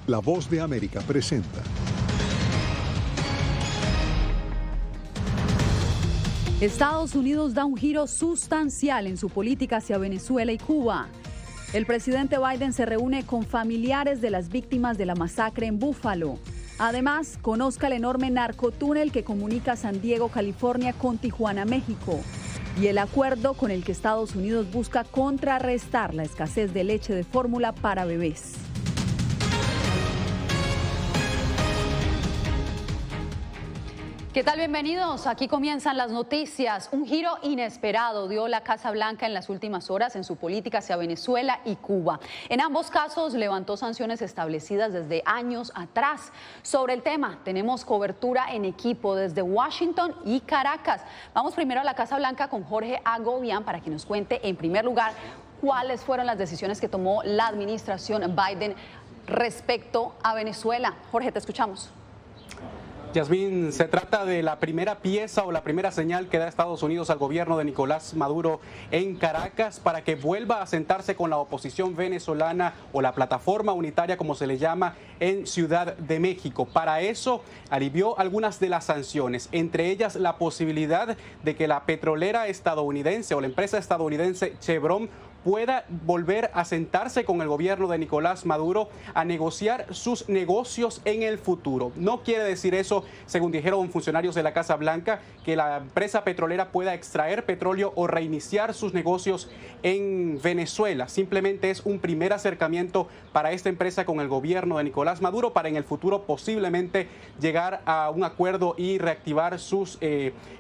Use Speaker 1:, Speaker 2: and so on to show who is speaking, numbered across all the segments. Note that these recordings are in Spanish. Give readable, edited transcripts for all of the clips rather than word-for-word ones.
Speaker 1: La Voz de América presenta.
Speaker 2: Estados Unidos da un giro sustancial en su política hacia Venezuela y Cuba. El presidente Biden se reúne con familiares de las víctimas de la masacre en Búfalo. Además, conozca el enorme narcotúnel que comunica San Diego, California, con Tijuana, México, y el acuerdo con el que Estados Unidos busca contrarrestar la escasez de leche de fórmula para bebés. ¿Qué tal? Bienvenidos. Aquí comienzan las noticias. Un giro inesperado dio la Casa Blanca en las últimas horas en su política hacia Venezuela y Cuba. En ambos casos levantó sanciones establecidas desde años atrás. Sobre el tema tenemos cobertura en equipo desde Washington y Caracas. Vamos primero a la Casa Blanca con Jorge Agobián para que nos cuente en primer lugar cuáles fueron las decisiones que tomó la administración Biden respecto a Venezuela. Jorge, te escuchamos.
Speaker 3: Yasmín, se trata de la primera pieza o la primera señal que da Estados Unidos al gobierno de Nicolás Maduro en Caracas para que vuelva a sentarse con la oposición venezolana o la plataforma unitaria, como se le llama, en Ciudad de México. Para eso alivió algunas de las sanciones, entre ellas la posibilidad de que la petrolera estadounidense o la empresa estadounidense Chevron pueda volver a sentarse con el gobierno de Nicolás Maduro a negociar sus negocios en el futuro. No quiere decir eso, según dijeron funcionarios de la Casa Blanca, que la empresa petrolera pueda extraer petróleo o reiniciar sus negocios en Venezuela. Simplemente es un primer acercamiento para esta empresa con el gobierno de Nicolás Maduro para en el futuro posiblemente llegar a un acuerdo y reactivar sus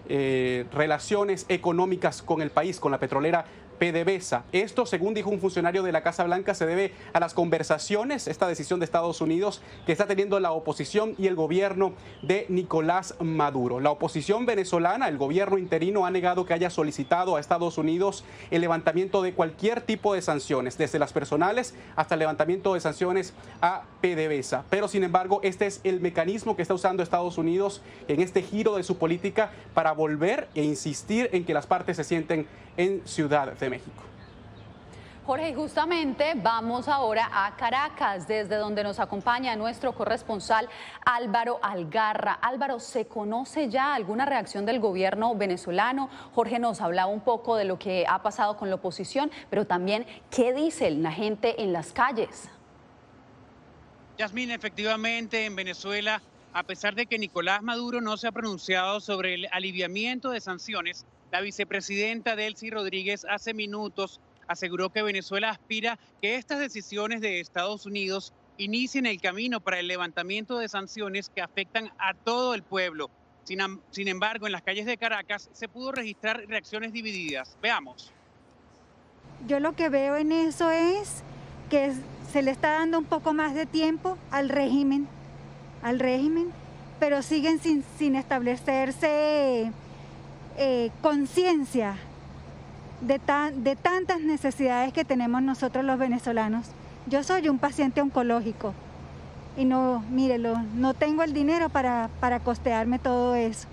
Speaker 3: relaciones económicas con el país, con la petrolera PDVSA. Esto, según dijo un funcionario de la Casa Blanca, se debe a las conversaciones, esta decisión de Estados Unidos que está teniendo la oposición y el gobierno de Nicolás Maduro. La oposición venezolana, el gobierno interino, ha negado que haya solicitado a Estados Unidos el levantamiento de cualquier tipo de sanciones, desde las personales hasta el levantamiento de sanciones a PDVSA. Pero, sin embargo, este es el mecanismo que está usando Estados Unidos en este giro de su política para volver e insistir en que las partes se sienten en Ciudad de México.
Speaker 2: Jorge, justamente vamos ahora a Caracas, desde donde nos acompaña nuestro corresponsal Álvaro Algarra. Álvaro, ¿se conoce ya alguna reacción del gobierno venezolano? Jorge nos hablaba un poco de lo que ha pasado con la oposición, pero también qué dice la gente en las calles.
Speaker 4: Yasmín, efectivamente en Venezuela, a pesar de que Nicolás Maduro no se ha pronunciado sobre el aliviamiento de sanciones, la vicepresidenta Delcy Rodríguez hace minutos aseguró que Venezuela aspira que estas decisiones de Estados Unidos inicien el camino para el levantamiento de sanciones que afectan a todo el pueblo. Sin embargo, en las calles de Caracas se pudo registrar reacciones divididas. Veamos.
Speaker 5: Yo lo que veo en eso es que se le está dando un poco más de tiempo al régimen, pero siguen sin establecerse conciencia de tantas necesidades que tenemos nosotros los venezolanos. Yo soy un paciente oncológico y no tengo el dinero para costearme todo eso.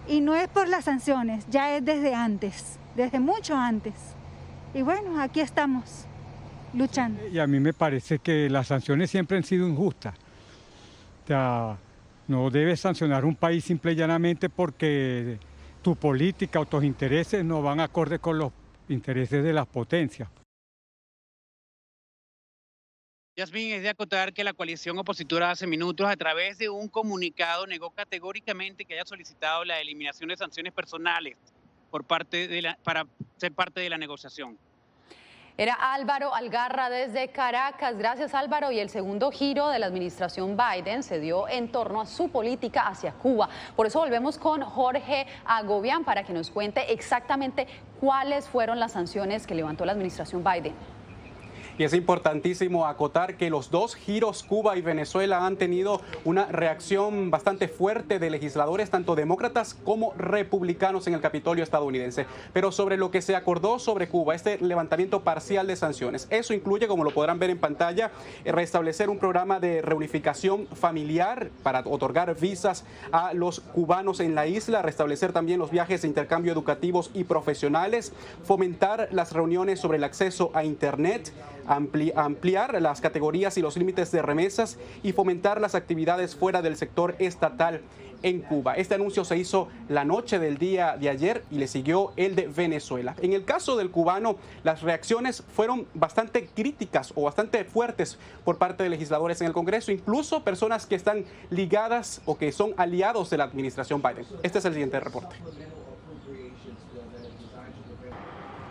Speaker 5: Y no es por las sanciones, ya es desde antes, desde mucho antes. Y bueno, aquí estamos, luchando.
Speaker 6: Y a mí me parece que las sanciones siempre han sido injustas. O sea, no debes sancionar un país simple y llanamente porque tu política o tus intereses no van acorde con los intereses de las potencias.
Speaker 4: Yasmín, es de acotar que la coalición opositora hace minutos, a través de un comunicado, negó categóricamente que haya solicitado la eliminación de sanciones personales para ser parte de la negociación.
Speaker 2: Era Álvaro Algarra desde Caracas. Gracias, Álvaro. Y el segundo giro de la administración Biden se dio en torno a su política hacia Cuba. Por eso volvemos con Jorge Agobián para que nos cuente exactamente cuáles fueron las sanciones que levantó la administración Biden.
Speaker 3: Y es importantísimo acotar que los dos giros, Cuba y Venezuela, han tenido una reacción bastante fuerte de legisladores, tanto demócratas como republicanos en el Capitolio estadounidense. Pero sobre lo que se acordó sobre Cuba, este levantamiento parcial de sanciones, eso incluye, como lo podrán ver en pantalla, restablecer un programa de reunificación familiar para otorgar visas a los cubanos en la isla, restablecer también los viajes de intercambio educativos y profesionales, fomentar las reuniones sobre el acceso a Internet, ampliar las categorías y los límites de remesas y fomentar las actividades fuera del sector estatal en Cuba. Este anuncio se hizo la noche del día de ayer y le siguió el de Venezuela. En el caso del cubano, las reacciones fueron bastante críticas o bastante fuertes por parte de legisladores en el Congreso, incluso personas que están ligadas o que son aliados de la administración Biden. Este es el siguiente reporte.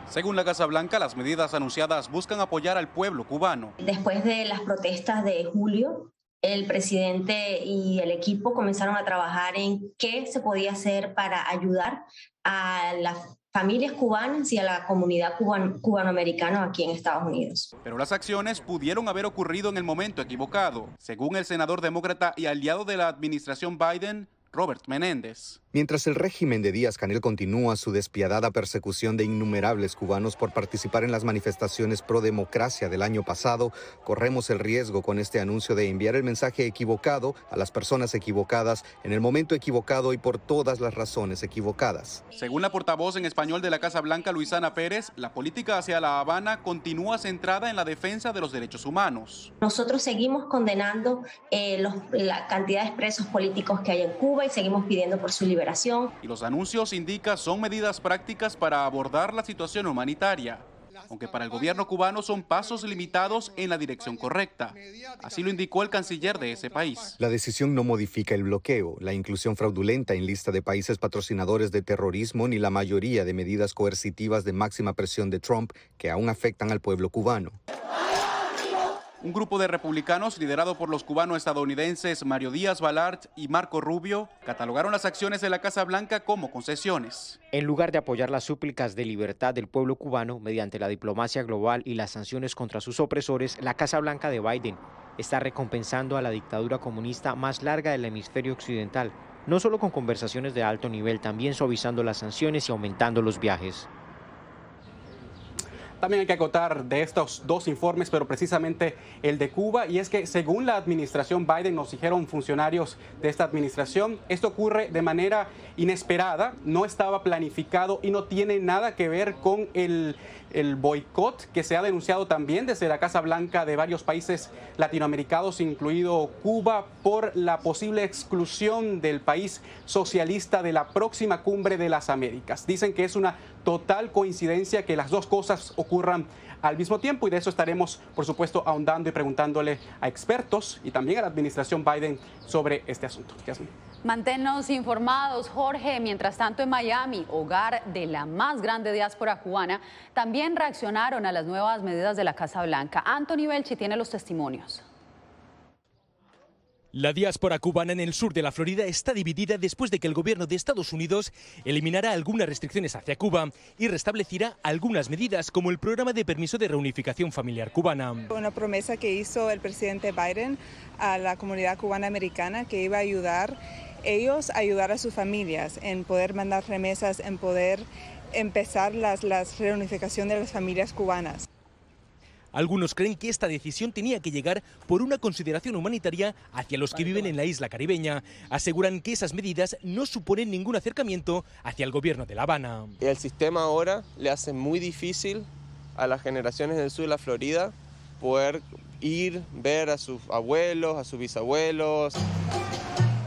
Speaker 3: Según la Casa Blanca, las medidas anunciadas buscan apoyar al pueblo cubano.
Speaker 7: Después de las protestas de julio, el presidente y el equipo comenzaron a trabajar en qué se podía hacer para ayudar a las familias cubanas y a la comunidad cubanoamericana aquí en Estados Unidos.
Speaker 3: Pero las acciones pudieron haber ocurrido en el momento equivocado, según el senador demócrata y aliado de la administración Biden, Robert Menéndez.
Speaker 8: Mientras el régimen de Díaz-Canel continúa su despiadada persecución de innumerables cubanos por participar en las manifestaciones pro democracia del año pasado, corremos el riesgo con este anuncio de enviar el mensaje equivocado a las personas equivocadas en el momento equivocado y por todas las razones equivocadas.
Speaker 3: Según la portavoz en español de la Casa Blanca, Luisana Pérez, la política hacia La Habana continúa centrada en la defensa de los derechos humanos.
Speaker 7: Nosotros seguimos condenando la cantidad de presos políticos que hay en Cuba y seguimos pidiendo por su liberación.
Speaker 3: Y los anuncios indican son medidas prácticas para abordar la situación humanitaria, aunque para el gobierno cubano son pasos limitados en la dirección correcta. Así lo indicó el canciller de ese país.
Speaker 8: La decisión no modifica el bloqueo, la inclusión fraudulenta en lista de países patrocinadores de terrorismo ni la mayoría de medidas coercitivas de máxima presión de Trump que aún afectan al pueblo cubano.
Speaker 3: Un grupo de republicanos liderado por los cubano-estadounidenses Mario Díaz Balart y Marco Rubio catalogaron las acciones de la Casa Blanca como concesiones.
Speaker 9: En lugar de apoyar las súplicas de libertad del pueblo cubano mediante la diplomacia global y las sanciones contra sus opresores, la Casa Blanca de Biden está recompensando a la dictadura comunista más larga del hemisferio occidental, no solo con conversaciones de alto nivel, también suavizando las sanciones y aumentando los viajes.
Speaker 3: También hay que acotar de estos dos informes, pero precisamente el de Cuba, y es que según la administración Biden, nos dijeron funcionarios de esta administración, esto ocurre de manera inesperada, no estaba planificado y no tiene nada que ver con el boicot que se ha denunciado también desde la Casa Blanca de varios países latinoamericanos, incluido Cuba, por la posible exclusión del país socialista de la próxima cumbre de las Américas. Dicen que es una total coincidencia que las dos cosas ocurran al mismo tiempo, y de eso estaremos, por supuesto, ahondando y preguntándole a expertos y también a la administración Biden sobre este asunto. Yasmín.
Speaker 2: Manténnos informados, Jorge. Mientras tanto, en Miami, hogar de la más grande diáspora cubana, también reaccionaron a las nuevas medidas de la Casa Blanca. Anthony Belchi tiene los testimonios.
Speaker 10: La diáspora cubana en el sur de la Florida está dividida después de que el gobierno de Estados Unidos eliminara algunas restricciones hacia Cuba y restableciera algunas medidas como el programa de permiso de reunificación familiar cubana.
Speaker 11: Una promesa que hizo el presidente Biden a la comunidad cubana americana que iba a ayudar a sus familias en poder mandar remesas, en poder empezar la reunificación de las familias cubanas.
Speaker 10: Algunos creen que esta decisión tenía que llegar por una consideración humanitaria hacia los que viven en la isla caribeña. Aseguran que esas medidas no suponen ningún acercamiento hacia el gobierno de La Habana.
Speaker 12: El sistema ahora le hace muy difícil a las generaciones del sur de la Florida poder ir, ver a sus abuelos, a sus bisabuelos.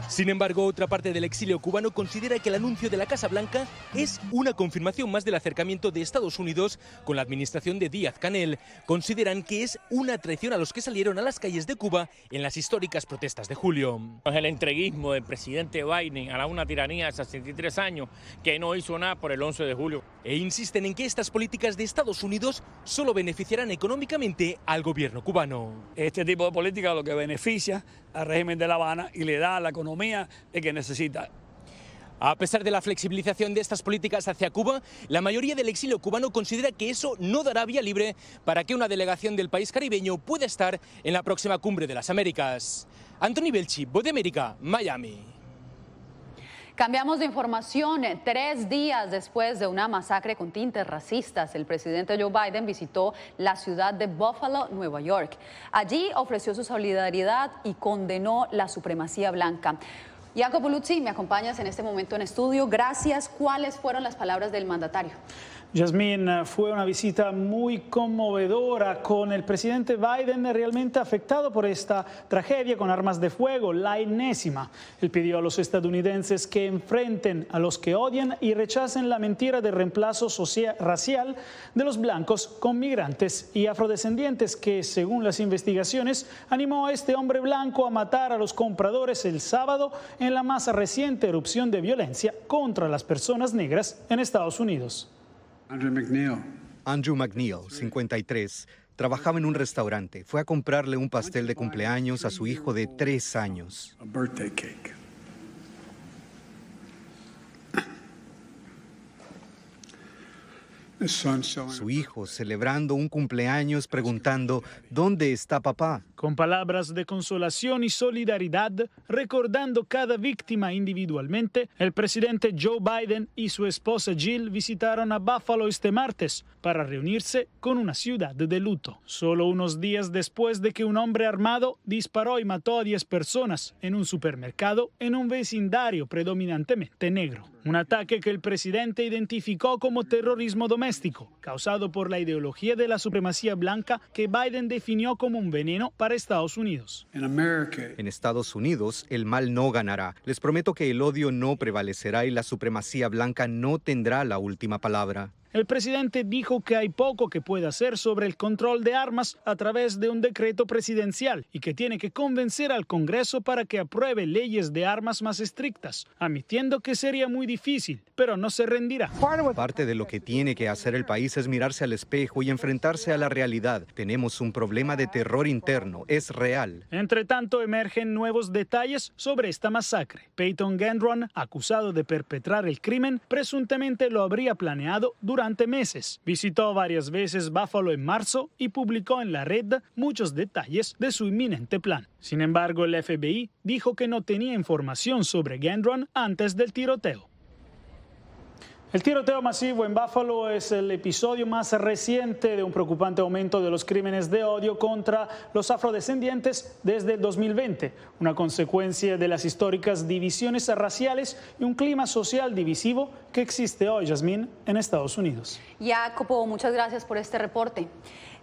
Speaker 10: Sin embargo, otra parte del exilio cubano considera que el anuncio de la Casa Blanca es una confirmación más del acercamiento de Estados Unidos con la administración de Díaz-Canel. Consideran que es una traición a los que salieron a las calles de Cuba en las históricas protestas de julio.
Speaker 13: El entreguismo del presidente Biden a una tiranía de 63 años que no hizo nada por el 11 de julio.
Speaker 10: E insisten en que estas políticas de Estados Unidos solo beneficiarán económicamente al gobierno cubano.
Speaker 14: Este tipo de política lo que beneficia al régimen de La Habana y le da a la economía que necesita.
Speaker 10: A pesar de la flexibilización de estas políticas hacia Cuba, la mayoría del exilio cubano considera que eso no dará vía libre para que una delegación del país caribeño pueda estar en la próxima cumbre de las Américas. Anthony Belchi, Voz de América, Miami.
Speaker 2: Cambiamos de información. 3 días después de una masacre con tintes racistas, el presidente Joe Biden visitó la ciudad de Buffalo, Nueva York. Allí ofreció su solidaridad y condenó la supremacía blanca. Jacopo Luzzi, me acompañas en este momento en estudio. Gracias. ¿Cuáles fueron las palabras del mandatario?
Speaker 15: Yasmín, fue una visita muy conmovedora con el presidente Biden realmente afectado por esta tragedia con armas de fuego, la enésima. Él pidió a los estadounidenses que enfrenten a los que odian y rechacen la mentira de reemplazo racial de los blancos con migrantes y afrodescendientes que, según las investigaciones, animó a este hombre blanco a matar a los compradores el sábado en la más reciente erupción de violencia contra las personas negras en Estados Unidos.
Speaker 8: Andrew McNeil, 53, trabajaba en un restaurante. Fue a comprarle un pastel de cumpleaños a su hijo de 3 años. Su hijo celebrando un cumpleaños preguntando ¿dónde está papá?
Speaker 15: Con palabras de consolación y solidaridad, recordando cada víctima individualmente, el presidente Joe Biden y su esposa Jill visitaron a Buffalo este martes para reunirse con una ciudad de luto. Solo unos días después de que un hombre armado disparó y mató a 10 personas en un supermercado en un vecindario predominantemente negro. Un ataque que el presidente identificó como terrorismo doméstico, causado por la ideología de la supremacía blanca que Biden definió como un veneno para Estados Unidos.
Speaker 8: En Estados Unidos, el mal no ganará. Les prometo que el odio no prevalecerá y la supremacía blanca no tendrá la última palabra.
Speaker 15: El presidente dijo que hay poco que pueda hacer sobre el control de armas a través de un decreto presidencial y que tiene que convencer al Congreso para que apruebe leyes de armas más estrictas, admitiendo que sería muy difícil, pero no se rendirá.
Speaker 8: Parte de lo que tiene que hacer el país es mirarse al espejo y enfrentarse a la realidad. Tenemos un problema de terror interno, es real.
Speaker 15: Entre tanto, emergen nuevos detalles sobre esta masacre. Peyton Gendron, acusado de perpetrar el crimen, presuntamente lo habría planeado durante meses. Visitó varias veces Buffalo en marzo y publicó en la red muchos detalles de su inminente plan. Sin embargo, el FBI dijo que no tenía información sobre Gendron antes del tiroteo. El tiroteo masivo en Buffalo es el episodio más reciente de un preocupante aumento de los crímenes de odio contra los afrodescendientes desde el 2020, una consecuencia de las históricas divisiones raciales y un clima social divisivo que existe hoy, Yasmín, en Estados Unidos.
Speaker 2: Jacopo, muchas gracias por este reporte.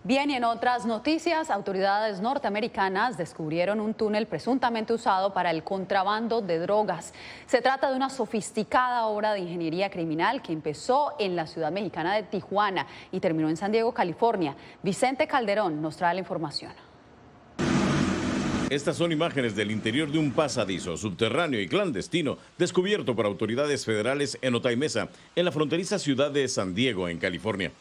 Speaker 2: Bien, y en otras noticias, autoridades norteamericanas descubrieron un túnel presuntamente usado para el contrabando de drogas. Se trata de una sofisticada obra de ingeniería criminal que empezó en la ciudad mexicana de Tijuana y terminó en San Diego, California. Vicente Calderón nos trae la información.
Speaker 16: Estas son imágenes del interior de un pasadizo subterráneo y clandestino descubierto por autoridades federales en Otay Mesa, en la fronteriza ciudad de San Diego, en California.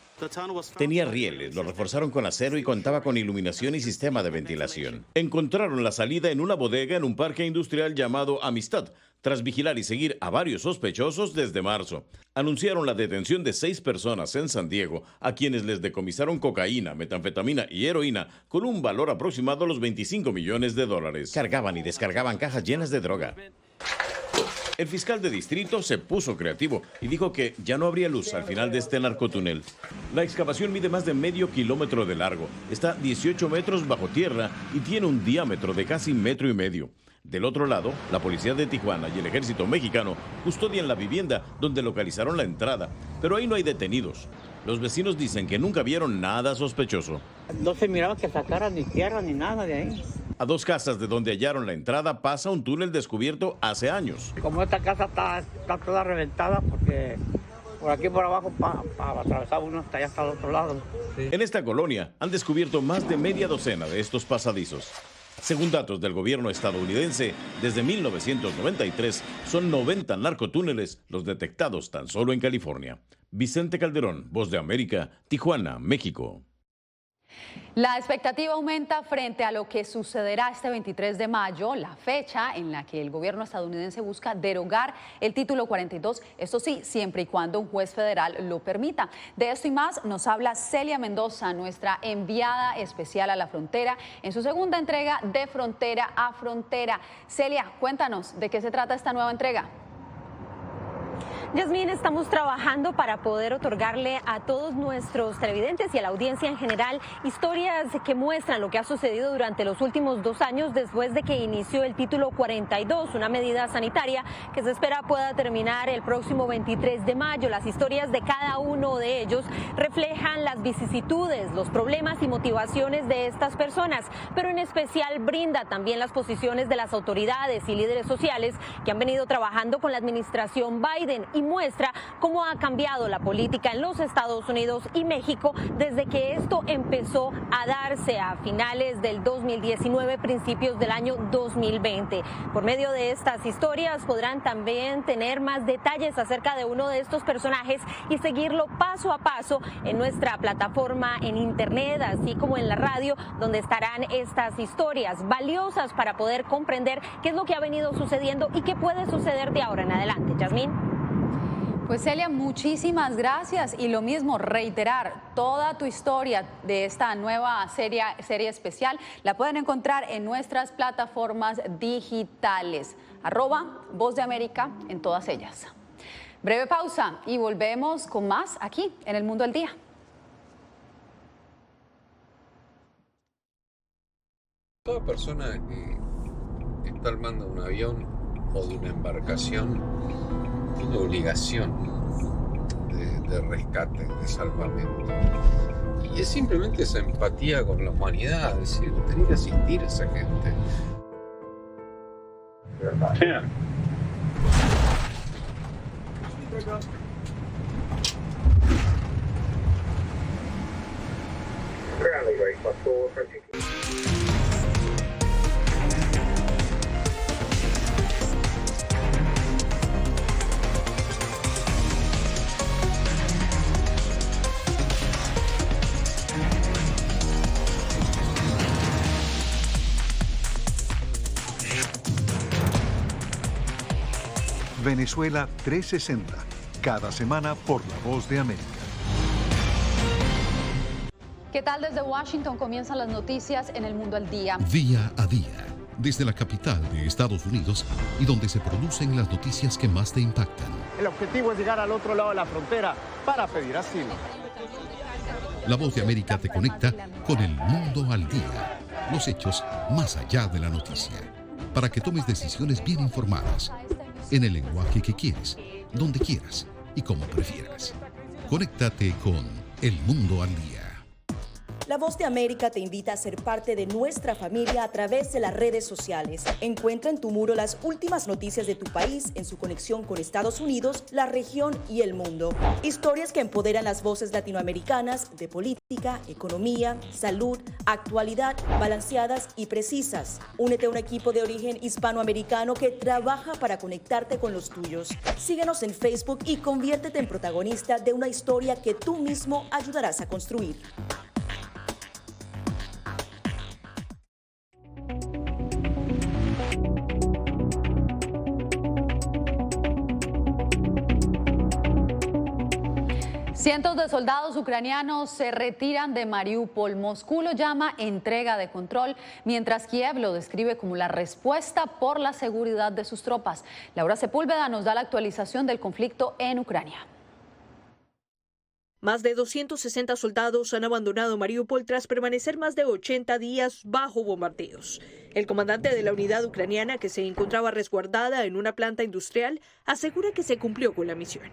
Speaker 16: Tenía rieles, lo reforzaron con acero y contaba con iluminación y sistema de ventilación. Encontraron la salida en una bodega en un parque industrial llamado Amistad, tras vigilar y seguir a varios sospechosos desde marzo. Anunciaron la detención de 6 personas en San Diego, a quienes les decomisaron cocaína, metanfetamina y heroína con un valor aproximado a los $25 millones. Cargaban y descargaban cajas llenas de droga. El fiscal de distrito se puso creativo y dijo que ya no habría luz al final de este narcotúnel. La excavación mide más de medio kilómetro de largo, está 18 metros bajo tierra y tiene un diámetro de casi 1,5 metros. Del otro lado, la policía de Tijuana y el ejército mexicano custodian la vivienda donde localizaron la entrada, pero ahí no hay detenidos. Los vecinos dicen que nunca vieron nada sospechoso.
Speaker 17: No se miraba que sacaran ni tierra ni nada de ahí.
Speaker 16: A 2 casas de donde hallaron la entrada pasa un túnel descubierto hace años.
Speaker 17: Como esta casa está toda reventada porque por aquí por abajo para atravesar uno hasta allá hasta el otro lado.
Speaker 16: Sí. En esta colonia han descubierto más de media docena de estos pasadizos. Según datos del gobierno estadounidense, desde 1993 son 90 narcotúneles los detectados tan solo en California. Vicente Calderón, Voz de América, Tijuana, México.
Speaker 2: La expectativa aumenta frente a lo que sucederá este 23 de mayo, la fecha en la que el gobierno estadounidense busca derogar el título 42, esto sí, siempre y cuando un juez federal lo permita. De esto y más nos habla Celia Mendoza, nuestra enviada especial a la frontera, en su segunda entrega de Frontera a Frontera. Celia, cuéntanos, ¿de qué se trata esta nueva entrega?
Speaker 18: Yasmín, estamos trabajando para poder otorgarle a todos nuestros televidentes y a la audiencia en general historias que muestran lo que ha sucedido durante los últimos 2 años después de que inició el título 42, una medida sanitaria que se espera pueda terminar el próximo 23 de mayo. Las historias de cada uno de ellos reflejan las vicisitudes, los problemas y motivaciones de estas personas, pero en especial brinda también las posiciones de las autoridades y líderes sociales que han venido trabajando con la administración Biden y muestra cómo ha cambiado la política en los Estados Unidos y México desde que esto empezó a darse a finales del 2019, principios del año 2020. Por medio de estas historias podrán también tener más detalles acerca de uno de estos personajes y seguirlo paso a paso en nuestra plataforma en internet, así como en la radio, donde estarán estas historias valiosas para poder comprender qué es lo que ha venido sucediendo y qué puede suceder de ahora en adelante. Yasmín.
Speaker 2: Pues Celia, muchísimas gracias y lo mismo, reiterar toda tu historia de esta nueva serie especial la pueden encontrar en nuestras plataformas digitales, @Voz de América en todas ellas. Breve pausa y volvemos con más aquí en El Mundo al Día.
Speaker 19: Toda persona que está armando un avión o de una embarcación tiene obligación de rescate, de salvamento. Y es simplemente esa empatía con la humanidad, es decir, tener que asistir a esa gente. Yeah.
Speaker 1: Venezuela 360, cada semana por La Voz de América.
Speaker 2: ¿Qué tal? Desde Washington comienzan las noticias en El Mundo al Día.
Speaker 20: Día a día, desde la capital de Estados Unidos y donde se producen las noticias que más te impactan.
Speaker 21: El objetivo es llegar al otro lado de la frontera para pedir asilo.
Speaker 20: La Voz de América te conecta con El Mundo al Día, los hechos más allá de la noticia, para que tomes decisiones bien informadas, en el lenguaje que quieres, donde quieras y como prefieras. Conéctate con El Mundo al Día.
Speaker 22: La Voz de América te invita a ser parte de nuestra familia a través de las redes sociales. Encuentra en tu muro las últimas noticias de tu país en su conexión con Estados Unidos, la región y el mundo. Historias que empoderan las voces latinoamericanas de política, economía, salud, actualidad, balanceadas y precisas. Únete a un equipo de origen hispanoamericano que trabaja para conectarte con los tuyos. Síguenos en Facebook y conviértete en protagonista de una historia que tú mismo ayudarás a construir.
Speaker 2: Cientos de soldados ucranianos se retiran de Mariupol. Moscú lo llama entrega de control, mientras Kiev lo describe como la respuesta por la seguridad de sus tropas. Laura Sepúlveda nos da la actualización del conflicto en Ucrania.
Speaker 23: Más de 260 soldados han abandonado Mariupol tras permanecer más de 80 días bajo bombardeos. El comandante de la unidad ucraniana, que se encontraba resguardada en una planta industrial, asegura que se cumplió con la misión.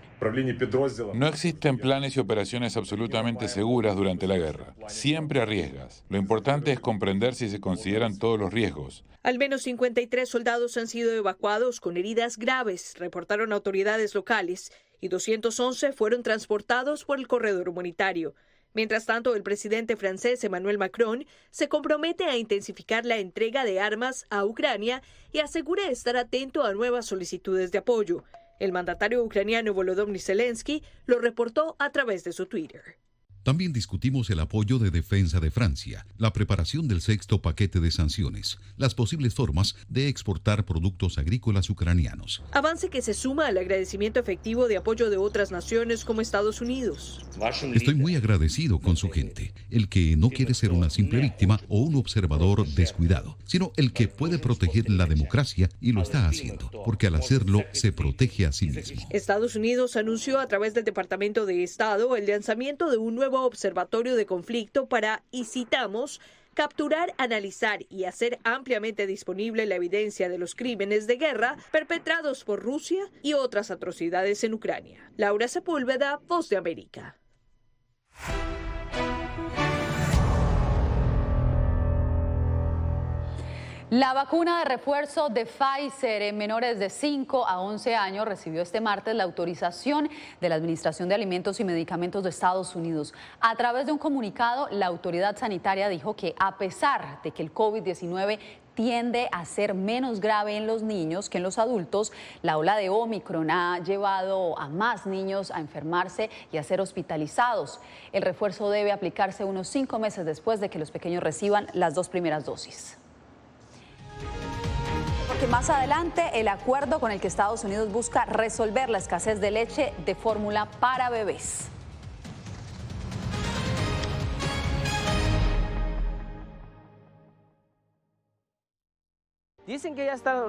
Speaker 24: No existen planes y operaciones absolutamente seguras durante la guerra. Siempre arriesgas. Lo importante es comprender si se consideran todos los riesgos.
Speaker 23: Al menos 53 soldados han sido evacuados con heridas graves, reportaron autoridades locales, y 211 fueron transportados por el corredor humanitario. Mientras tanto, el presidente francés Emmanuel Macron se compromete a intensificar la entrega de armas a Ucrania y asegura estar atento a nuevas solicitudes de apoyo. El mandatario ucraniano Volodymyr Zelensky lo reportó a través de su Twitter.
Speaker 20: También discutimos el apoyo de defensa de Francia, la preparación del 6º paquete de sanciones, las posibles formas de exportar productos agrícolas ucranianos.
Speaker 23: Avance que se suma al agradecimiento efectivo de apoyo de otras naciones como Estados Unidos.
Speaker 20: Estoy muy agradecido con su gente, el que no quiere ser una simple víctima o un observador descuidado, sino el que puede proteger la democracia y lo está haciendo, porque al hacerlo se protege a sí mismo.
Speaker 23: Estados Unidos anunció a través del Departamento de Estado el lanzamiento de un nuevo observatorio de conflicto para, y citamos, capturar, analizar y hacer ampliamente disponible la evidencia de los crímenes de guerra perpetrados por Rusia y otras atrocidades en Ucrania. Laura Sepúlveda, Voz de América.
Speaker 2: La vacuna de refuerzo de Pfizer en menores de 5 a 11 años recibió este martes la autorización de la Administración de Alimentos y Medicamentos de Estados Unidos. A través de un comunicado, la autoridad sanitaria dijo que a pesar de que el COVID-19 tiende a ser menos grave en los niños que en los adultos, la ola de Omicron ha llevado a más niños a enfermarse y a ser hospitalizados. El refuerzo debe aplicarse unos 5 meses después de que los pequeños reciban las 2 primeras dosis. Porque más adelante el acuerdo con el que Estados Unidos busca resolver la escasez de leche de fórmula para bebés.
Speaker 4: Dicen que ya está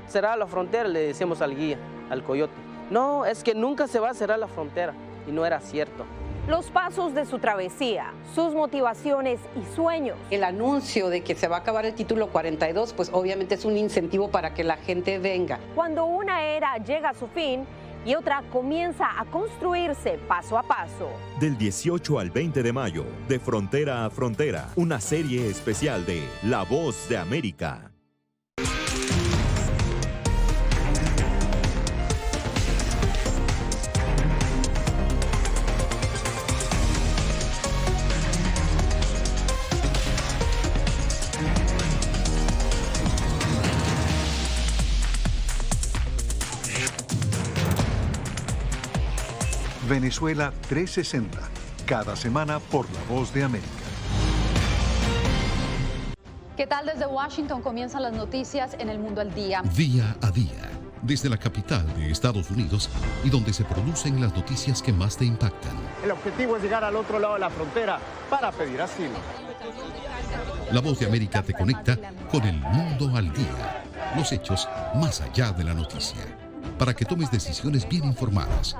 Speaker 4: cerrada la frontera, le decimos al guía, al coyote. No, es que nunca se va a cerrar la frontera, y no era cierto.
Speaker 18: Los pasos de su travesía, sus motivaciones y sueños.
Speaker 5: El anuncio de que se va a acabar el título 42, pues obviamente es un incentivo para que la gente venga.
Speaker 18: Cuando una era llega a su fin y otra comienza a construirse paso a paso.
Speaker 6: Del 18 al 20 de mayo, de Frontera a Frontera, una serie especial de La Voz de América.
Speaker 1: Venezuela 360, cada semana por La Voz de América.
Speaker 2: ¿Qué tal? Desde Washington comienzan las noticias en El Mundo al Día.
Speaker 20: Día a día, desde la capital de Estados Unidos y donde se producen las noticias que más te impactan.
Speaker 21: El objetivo es llegar al otro lado de la frontera para pedir asilo.
Speaker 20: La Voz de América te conecta con El Mundo al Día, los hechos más allá de la noticia, para que tomes decisiones bien informadas,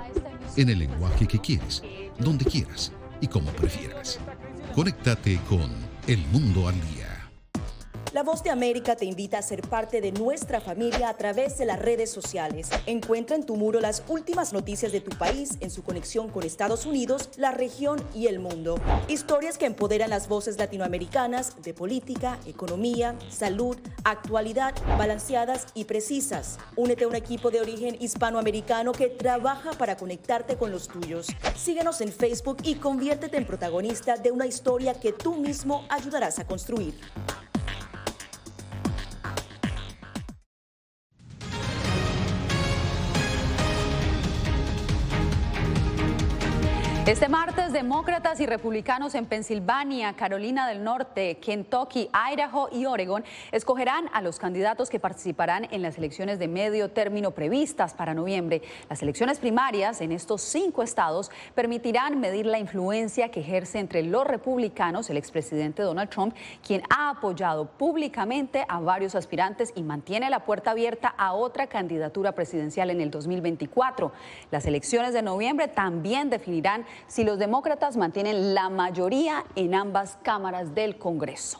Speaker 20: en el lenguaje que quieres, donde quieras y como prefieras. Conéctate con El Mundo al Día.
Speaker 22: La Voz de América te invita a ser parte de nuestra familia a través de las redes sociales. Encuentra en tu muro las últimas noticias de tu país en su conexión con Estados Unidos, la región y el mundo. Historias que empoderan las voces latinoamericanas de política, economía, salud, actualidad, balanceadas y precisas. Únete a un equipo de origen hispanoamericano que trabaja para conectarte con los tuyos. Síguenos en Facebook y conviértete en protagonista de una historia que tú mismo ayudarás a construir.
Speaker 2: Este martes, demócratas y republicanos en Pensilvania, Carolina del Norte, Kentucky, Idaho y Oregon escogerán a los candidatos que participarán en las elecciones de medio término previstas para noviembre. Las elecciones primarias en estos 5 estados permitirán medir la influencia que ejerce entre los republicanos el expresidente Donald Trump, quien ha apoyado públicamente a varios aspirantes y mantiene la puerta abierta a otra candidatura presidencial en el 2024. Las elecciones de noviembre también definirán si los demócratas mantienen la mayoría en ambas cámaras del Congreso.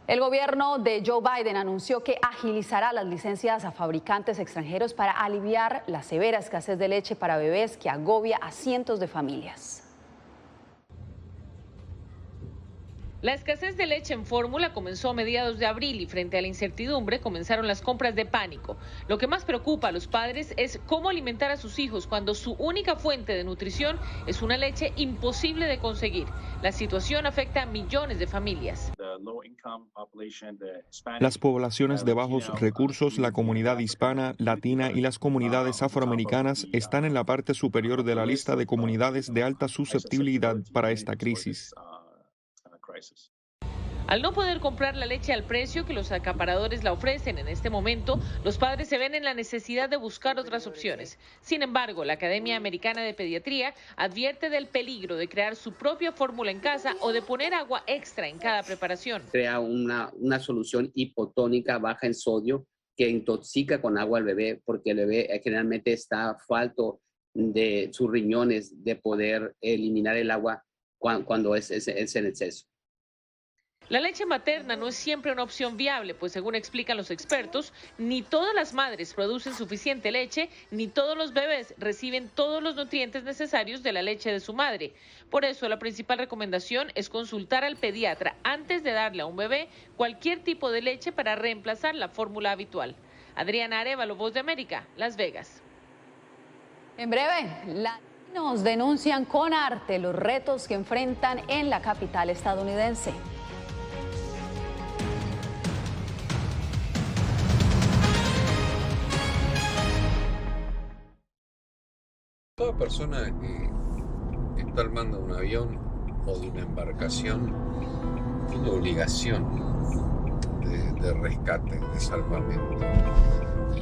Speaker 2: El gobierno de Joe Biden anunció que agilizará las licencias a fabricantes extranjeros para aliviar la severa escasez de leche para bebés que agobia a cientos de familias.
Speaker 7: La escasez de leche en fórmula comenzó a mediados de abril y frente a la incertidumbre comenzaron las compras de pánico. Lo que más preocupa a los padres es cómo alimentar a sus hijos cuando su única fuente de nutrición es una leche imposible de conseguir. La situación afecta a millones de familias.
Speaker 3: Las poblaciones de bajos recursos, la comunidad hispana, latina y las comunidades afroamericanas están en la parte superior de la lista de comunidades de alta susceptibilidad para esta crisis.
Speaker 7: Al no poder comprar la leche al precio que los acaparadores la ofrecen en este momento, los padres se ven en la necesidad de buscar otras opciones. Sin embargo, la Academia Americana de Pediatría advierte del peligro de crear su propia fórmula en casa o de poner agua extra en cada preparación.
Speaker 9: Crea una solución hipotónica baja en sodio que intoxica con agua al bebé, porque el bebé generalmente está falto de sus riñones de poder eliminar el agua cuando es en exceso.
Speaker 7: La leche materna no es siempre una opción viable, pues según explican los expertos, ni todas las madres producen suficiente leche, ni todos los bebés reciben todos los nutrientes necesarios de la leche de su madre. Por eso, la principal recomendación es consultar al pediatra antes de darle a un bebé cualquier tipo de leche para reemplazar la fórmula habitual. Adriana Arévalo, Voz de América, Las Vegas.
Speaker 2: En breve, latinos denuncian con arte los retos que enfrentan en la capital estadounidense.
Speaker 19: Toda persona que está al mando de un avión o de una embarcación tiene obligación de rescate, de salvamento.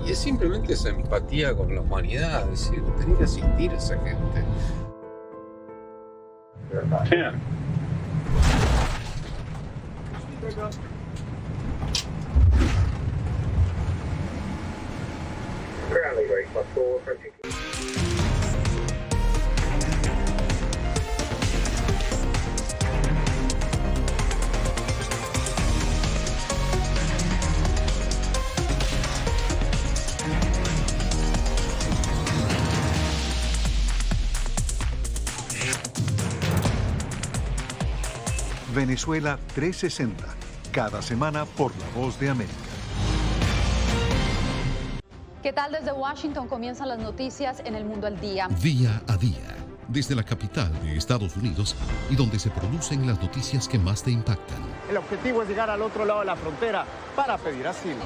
Speaker 19: Y es simplemente esa empatía con la humanidad, es decir, tenés que asistir a esa gente.
Speaker 1: Venezuela 360, cada semana por La Voz de América.
Speaker 2: ¿Qué tal? Desde Washington comienzan las noticias en El Mundo al Día.
Speaker 20: Día a día, desde la capital de Estados Unidos y donde se producen las noticias que más te impactan.
Speaker 21: El objetivo es llegar al otro lado de la frontera para pedir asilo.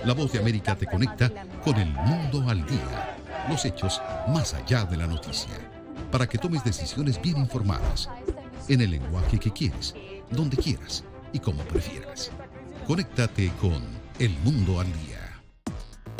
Speaker 20: La Voz de América te conecta con El Mundo al Día, los hechos más allá de la noticia, para que tomes decisiones bien informadas, en el lenguaje que quieres, donde quieras y como prefieras. Conéctate con El Mundo al Día.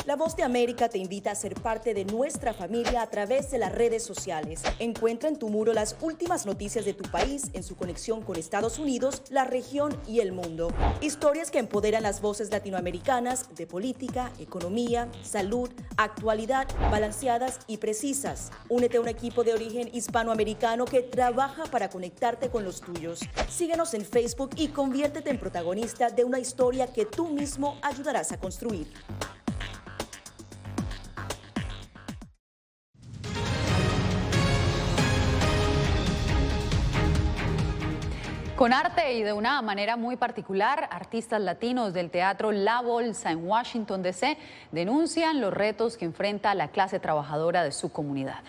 Speaker 22: La Voz de América te invita a ser parte de nuestra familia a través de las redes sociales. Encuentra en tu muro las últimas noticias de tu país en su conexión con Estados Unidos, la región y el mundo. Historias que empoderan las voces latinoamericanas de política, economía, salud, actualidad, balanceadas y precisas. Únete a un equipo de origen hispanoamericano que trabaja para conectarte con los tuyos. Síguenos en Facebook y conviértete en protagonista de una historia que tú mismo ayudarás a construir.
Speaker 2: Con arte y de una manera muy particular, artistas latinos del teatro La Bolsa en Washington, D.C. denuncian los retos que enfrenta la clase trabajadora de su comunidad.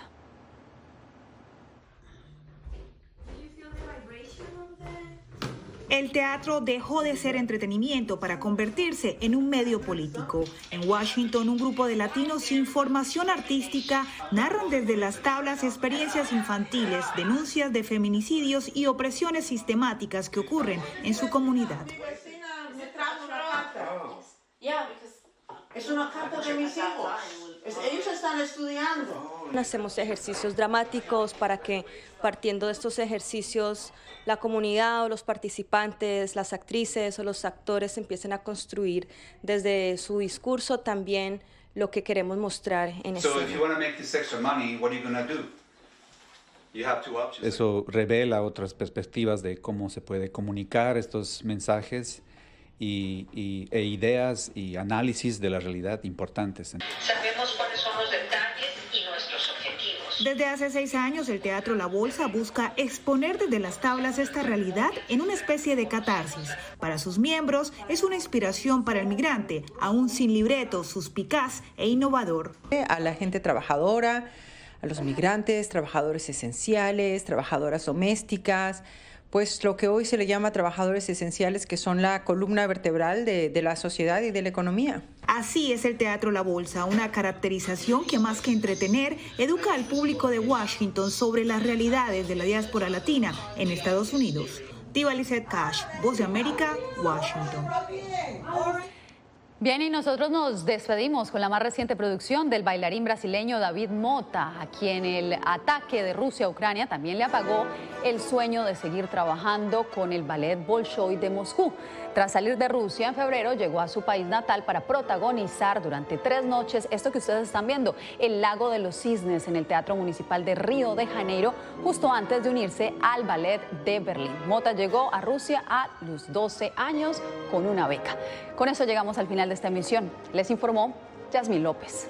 Speaker 11: El teatro dejó de ser entretenimiento para convertirse en un medio político. En Washington, un grupo de latinos sin formación artística narran desde las tablas experiencias infantiles, denuncias de feminicidios y opresiones sistemáticas que ocurren en su comunidad.
Speaker 12: Es una carta de mis hijos. Ellos están estudiando.
Speaker 25: Hacemos ejercicios dramáticos para que, partiendo de estos ejercicios, la comunidad o los participantes, las actrices o los actores empiecen a construir desde su discurso también lo que queremos mostrar en escena.
Speaker 26: Eso revela otras perspectivas de cómo se puede comunicar estos mensajes e ideas y análisis de la realidad importantes.
Speaker 12: Sabemos cuáles son los detalles y nuestros objetivos.
Speaker 11: Desde hace 6 años, el Teatro La Bolsa busca exponer desde las tablas esta realidad en una especie de catarsis. Para sus miembros, es una inspiración para el migrante, aún sin libreto, suspicaz e innovador.
Speaker 27: A la gente trabajadora, a los migrantes, trabajadores esenciales, trabajadoras domésticas,
Speaker 8: pues lo que hoy se le llama trabajadores esenciales, que son la columna vertebral de la sociedad y de la economía.
Speaker 11: Así es el Teatro La Bolsa, una caracterización que más que entretener, educa al público de Washington sobre las realidades de la diáspora latina en Estados Unidos. Diva Lizette Cash, Voz de América, Washington.
Speaker 2: Bien, y nosotros nos despedimos con la más reciente producción del bailarín brasileño David Mota, a quien el ataque de Rusia a Ucrania también le apagó el sueño de seguir trabajando con el Ballet Bolshoi de Moscú. Tras salir de Rusia en febrero, llegó a su país natal para protagonizar durante 3 noches esto que ustedes están viendo, El Lago de los Cisnes, en el Teatro Municipal de Río de Janeiro, justo antes de unirse al Ballet de Berlín. Mota llegó a Rusia a los 12 años con una beca. Con eso llegamos al final de esta emisión. Les informó Yasmín López.